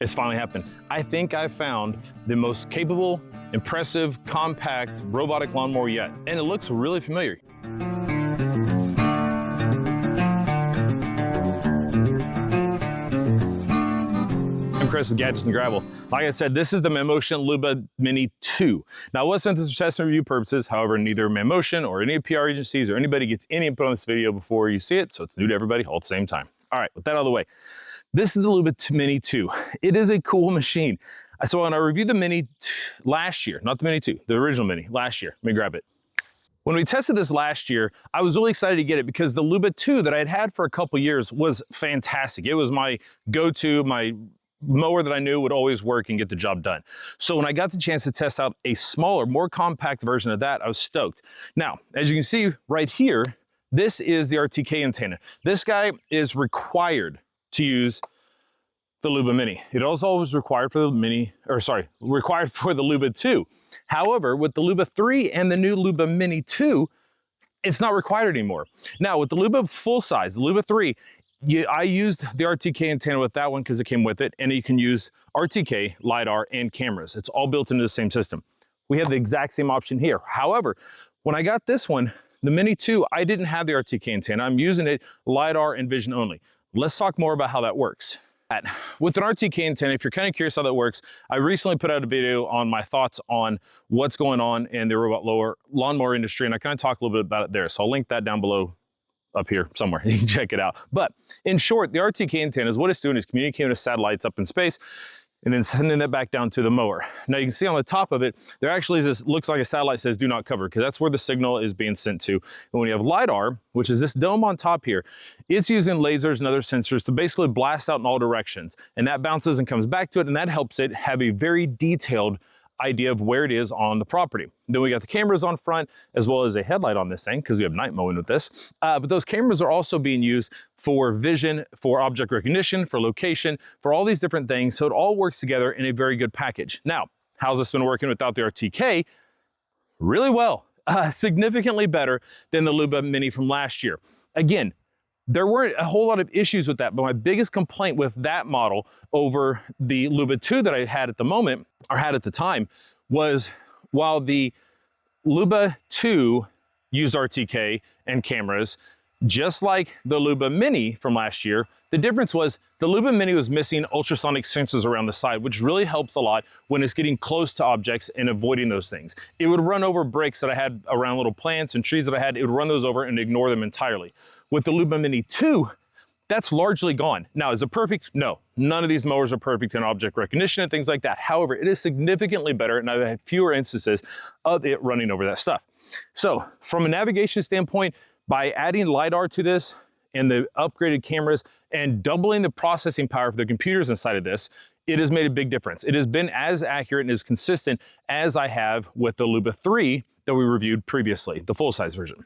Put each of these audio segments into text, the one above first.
It's finally happened. I think I found the most capable, impressive, compact, robotic lawnmower yet, and it looks really familiar. I'm Chris with Gadgets and Gravel. Like I said, this is the Mammotion Luba Mini 2. Now, I was sent this for test and review purposes. However, neither Mammotion or any PR agencies or anybody gets any input on this video before you see it, so it's new to everybody all at the same time. All right, with that out of the way, this is the Luba Mini 2. It is a cool machine. So when I reviewed the Mini last year, not the Mini 2, the original Mini last year, let me grab it. When we tested this last year, I was really excited to get it because the Luba 2 that I had had for a couple years was fantastic. It was my go-to, my mower that I knew would always work and get the job done. So when I got the chance to test out a smaller, more compact version of that, I was stoked. Now, as you can see right here, this is the RTK antenna. This guy is required to use the Luba Mini. It was always required for the required for the Luba 2. However, with the Luba 3 and the new Luba Mini 2, it's not required anymore. Now, with the Luba full size, the Luba 3, I used the RTK antenna with that one because it came with it, and you can use RTK, LiDAR, and cameras. It's all built into the same system. We have the exact same option here. However, when I got this one, the Mini 2, I didn't have the RTK antenna. I'm using it LiDAR and vision only. Let's talk more about how that works. With an RTK antenna, if you're kind of curious how that works, I recently put out a video on my thoughts on what's going on in the robot lawnmower industry, and I kind of talk a little bit about it there. So I'll link that down below up here somewhere. You can check it out. But in short, the RTK antenna is what it's doing is communicating with satellites up in space and then sending that back down to the mower. Now you can see on the top of it, there actually is this, looks like a satellite says do not cover, because that's where the signal is being sent to. And when you have LiDAR, which is this dome on top here, it's using lasers and other sensors to basically blast out in all directions. And that bounces and comes back to it, and that helps it have a very detailed idea of where it is on the property. Then we got the cameras on front, as well as a headlight on this thing, because we have night mowing with this. But those cameras are also being used for vision, for object recognition, for location, for all these different things. So it all works together in a very good package. Now, how's this been working without the RTK? Really well, significantly better than the Luba Mini from last year. Again, there weren't a whole lot of issues with that, but my biggest complaint with that model over the Luba 2 that I had at the moment, or had at the time, was while the Luba 2 used RTK and cameras, just like the Luba Mini from last year, the difference was the Luba Mini was missing ultrasonic sensors around the side, which really helps a lot when it's getting close to objects and avoiding those things. It would run over bricks that I had around little plants and trees that I had. It would run those over and ignore them entirely. With the Luba Mini 2, that's largely gone. Now, is it perfect? No, none of these mowers are perfect in object recognition and things like that. However, it is significantly better, and I've had fewer instances of it running over that stuff. So from a navigation standpoint, by adding LiDAR to this and the upgraded cameras and doubling the processing power for the computers inside of this, it has made a big difference. It has been as accurate and as consistent as I have with the Luba 3 that we reviewed previously, the full-size version.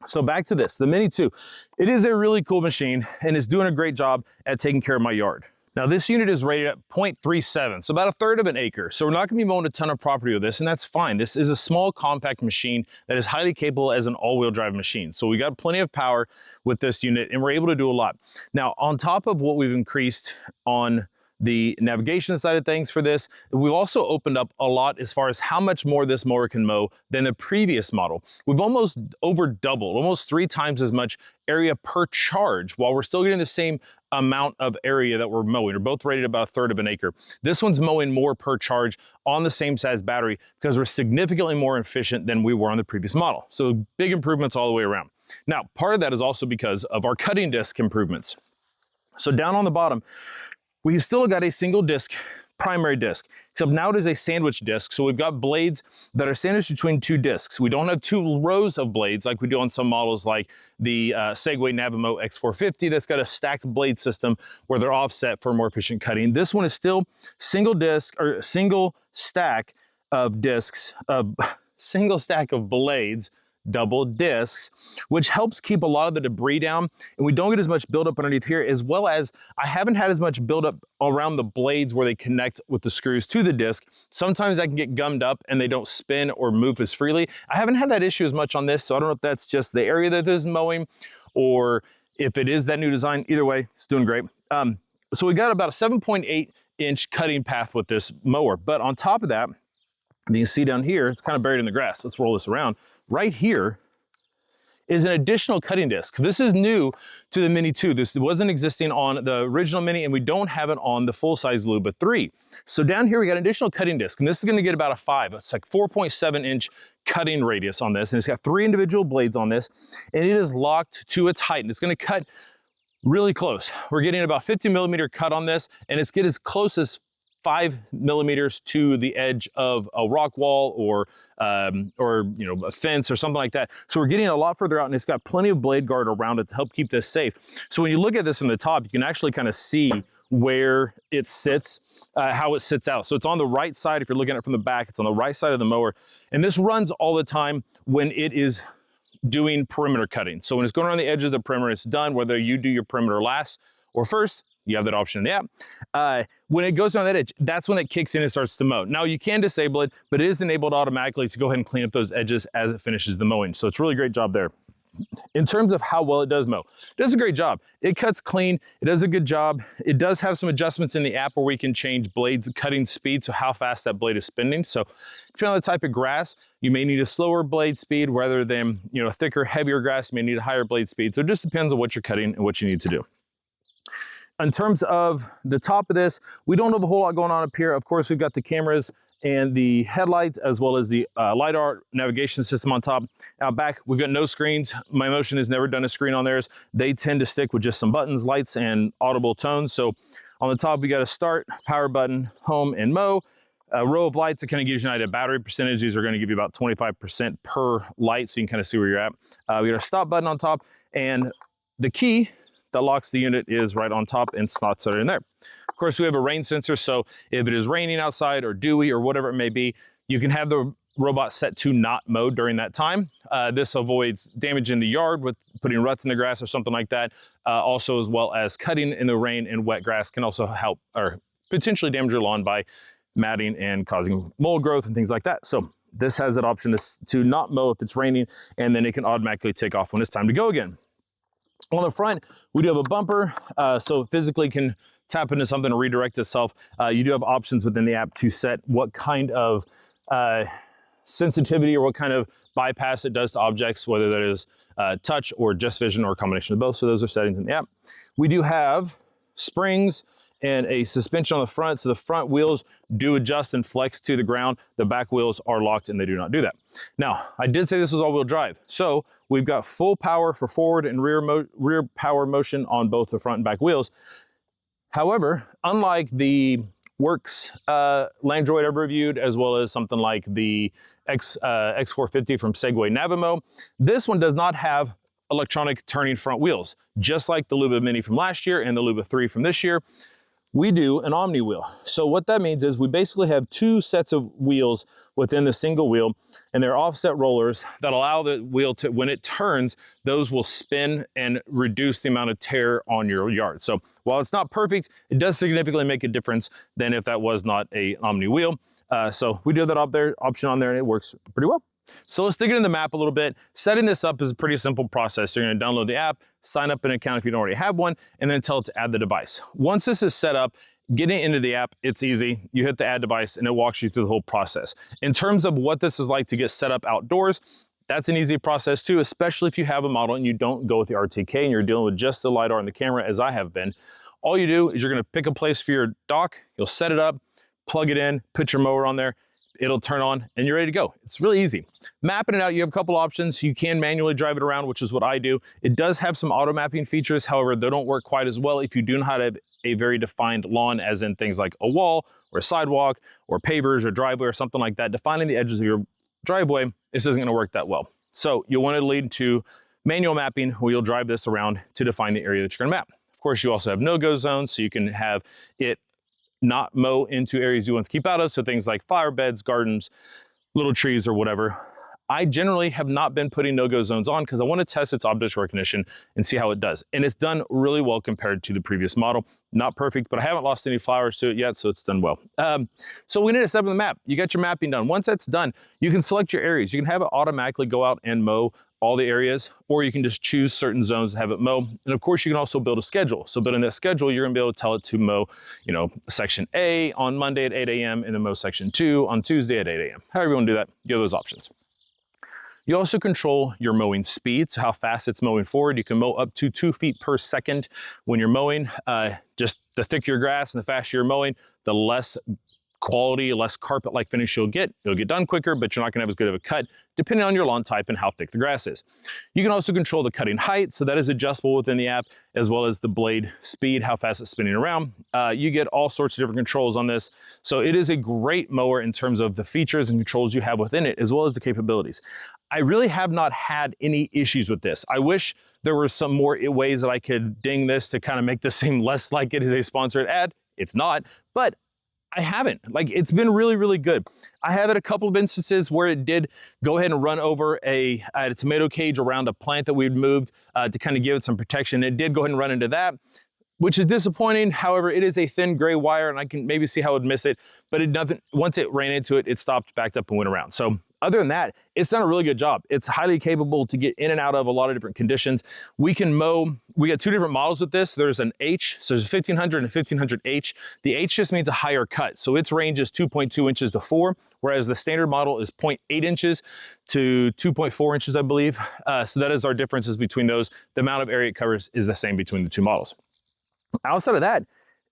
So back to this, the Mini 2. It is a really cool machine and is doing a great job at taking care of my yard. Now this unit is rated at 0.37, so about a third of an acre. So we're not gonna be mowing a ton of property with this, and that's fine. This is a small, compact machine that is highly capable as an all-wheel drive machine. So we got plenty of power with this unit, and we're able to do a lot. Now, on top of what we've increased on the navigation side of things for this, we've also opened up a lot as far as how much more this mower can mow than the previous model. We've almost over doubled, almost 3 times as much area per charge, while we're still getting the same amount of area that we're mowing. We're both rated about a third of an acre. This one's mowing more per charge on the same size battery because we're significantly more efficient than we were on the previous model. So big improvements all the way around. Now, part of that is also because of our cutting disc improvements. So down on the bottom, we still got a single disc, primary disc, except now it is a sandwich disc. So we've got blades that are sandwiched between 2 discs. We don't have 2 rows of blades like we do on some models like the Segway Navimo X450 that's got a stacked blade system where they're offset for more efficient cutting. This one is still single disc, or single stack of discs, single stack of blades, double discs, which helps keep a lot of the debris down, and we don't get as much buildup underneath here, as well as I haven't had as much buildup around the blades where they connect with the screws to the disc. Sometimes I can get gummed up and they don't spin or move as freely. I haven't had that issue as much on this, so I don't know if that's just the area that is mowing or if it is that new design. Either way, it's doing great. So we got about a 7.8 inch cutting path with this mower. But on top of that, you can see down here, it's kind of buried in the grass. Let's roll this around. Right here is an additional cutting disc. This is new to the Mini 2. This wasn't existing on the original Mini, and we don't have it on the full-size Luba 3. So down here, we got an additional cutting disc, and this is gonna get about a 5. It's like 4.7 inch cutting radius on this, and it's got 3 individual blades on this, and it is locked to its height, and it's gonna cut really close. We're getting about 50 millimeter cut on this, and it's get as close as 5 millimeters to the edge of a rock wall or you know, a fence or something like that. So we're getting a lot further out, and it's got plenty of blade guard around it to help keep this safe. So when you look at this from the top, you can actually kind of see where it sits, how it sits out. So it's on the right side. If you're looking at it from the back, it's on the right side of the mower. And this runs all the time when it is doing perimeter cutting. So when it's going around the edge of the perimeter, it's done. Whether you do your perimeter last or first, you have that option in the app. When it goes down that edge, that's when it kicks in and starts to mow. Now you can disable it, but it is enabled automatically to go ahead and clean up those edges as it finishes the mowing. So it's a really great job there. In terms of how well it does mow, it does a great job. It cuts clean, it does a good job. It does have some adjustments in the app where we can change blades cutting speed, so how fast that blade is spinning. So if you're on the type of grass, you may need a slower blade speed rather than, you know, a thicker, heavier grass, you may need a higher blade speed. So it just depends on what you're cutting and what you need to do. In terms of the top of this, we don't have a whole lot going on up here. Of course, we've got the cameras and the headlights, as well as the LiDAR navigation system on top. Out back, we've got no screens. Mammotion has never done a screen on theirs. They tend to stick with just some buttons, lights, and audible tones. So on the top, we got a start, power button, home, and mow. A row of lights that kind of gives you an idea of battery percentage. These are going to give you about 25% per light, so you can kind of see where you're at. We got a stop button on top, and the key that locks the unit is right on top and slots it in there. Of course, we have a rain sensor, so if it is raining outside or dewy or whatever it may be, you can have the robot set to not mow during that time. This avoids damage in the yard with putting ruts in the grass or something like that. Also, as well as cutting in the rain and wet grass can also help or potentially damage your lawn by matting and causing mold growth and things like that. So this has that option to not mow if it's raining, and then it can automatically take off when it's time to go again. On the front, we do have a bumper, so it physically can tap into something to redirect itself. You do have options within the app to set what kind of sensitivity or what kind of bypass it does to objects, whether that is touch or just vision or a combination of both. So those are settings in the app. We do have springs and a suspension on the front. So the front wheels do adjust and flex to the ground. The back wheels are locked and they do not do that. Now, I did say this was all-wheel drive. So we've got full power for forward and rear power motion on both the front and back wheels. However, unlike the Works Landroid I've reviewed, as well as something like the X450 from Segway Navimo, this one does not have electronic turning front wheels, just like the Luba Mini from last year and the Luba 3 from this year. We do an Omni wheel. So what that means is we basically have two sets of wheels within the single wheel, and they're offset rollers that allow the wheel to, when it turns, those will spin and reduce the amount of tear on your yard. So while it's not perfect, it does significantly make a difference than if that was not a Omni wheel. So we do have that option on there, and it works pretty well. So let's dig into the map a little bit. Setting this up is a pretty simple process. You're going to download the app, sign up an account if you don't already have one, and then tell it to add the device. Once this is set up, getting into the app, it's easy. You hit the add device and it walks you through the whole process. In terms of what this is like to get set up outdoors, that's an easy process too, especially if you have a model and you don't go with the RTK and you're dealing with just the LiDAR and the camera, as I have been. All you do is you're going to pick a place for your dock, you'll set it up, plug it in, put your mower on there, it'll turn on and you're ready to go. It's really easy. Mapping it out, you have a couple options. You can manually drive it around, which is what I do. It does have some auto mapping features. However, they don't work quite as well if you do not have a very defined lawn, as in things like a wall or a sidewalk or pavers or driveway or something like that. Defining the edges of your driveway, this isn't going to work that well. So you'll want to lead to manual mapping, where you'll drive this around to define the area that you're going to map. Of course, you also have no-go zones, so you can have it not mow into areas you want to keep out of. So things like flower beds, gardens, little trees or whatever. I generally have not been putting no-go zones on because I want to test its object recognition and see how it does. And it's done really well compared to the previous model. Not perfect, but I haven't lost any flowers to it yet, so it's done well. So we need to set up the map. You got your mapping done. Once that's done, you can select your areas. You can have it automatically go out and mow all the areas, or you can just choose certain zones to have it mow. And of course, you can also build a schedule. So building that schedule, you're gonna be able to tell it to mow, you know, section A on Monday at 8 a.m. and then mow section 2 on Tuesday at 8 a.m. However you wanna do that, you have those options. You also control your mowing speed, so how fast it's mowing forward. You can mow up to 2 feet per second when you're mowing. Just the thicker your grass and the faster you're mowing, the less quality, less carpet-like finish you'll get. It'll get done quicker, but you're not gonna have as good of a cut, depending on your lawn type and how thick the grass is. You can also control the cutting height, so that is adjustable within the app, as well as the blade speed, how fast it's spinning around. You get all sorts of different controls on this. So it is a great mower in terms of the features and controls you have within it, as well as the capabilities. I really have not had any issues with this. I wish there were some more ways that I could ding this to kind of make this seem less like it is a sponsored ad. It's not, but I haven't. Like, it's been really, really good. I have had a couple of instances where it did go ahead and run over a tomato cage around a plant that we'd moved to kind of give it some protection. It did go ahead and run into that, which is disappointing. However, it is a thin gray wire and I can maybe see how it would miss it, but it doesn't, once it ran into it, it stopped, backed up and went around. So other than that, it's done a really good job. It's highly capable to get in and out of a lot of different conditions. We can mow, we got 2 different models with this. There's an H, so there's a 1500 and a 1500H. The H just means a higher cut. So its range is 2.2 inches to 4, whereas the standard model is 0.8 inches to 2.4 inches, I believe. So that is our differences between those. The amount of area it covers is the same between the 2 models. Outside of that,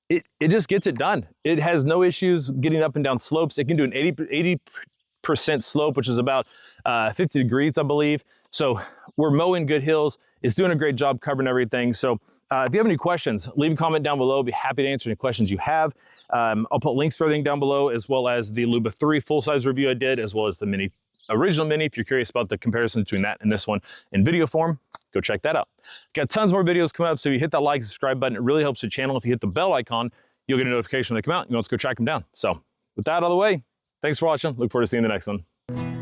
it just gets it done. It has no issues getting up and down slopes. It can do an 80% slope, which is about 50 degrees, I believe. So we're mowing good hills. It's doing a great job covering everything. So if you have any questions, leave a comment down below. I'll be happy to answer any questions you have. I'll put links for everything down below, as well as the Luba 3 full-size review I did, as well as the Mini, original Mini. If you're curious about the comparison between that and this one in video form, go check that out. Got tons more videos coming up, so if you hit that like and subscribe button, it really helps the channel. If you hit the bell icon, you'll get a notification when they come out. You know, let's go track them down. So with that out of the way, thanks for watching. Look forward to seeing the next one.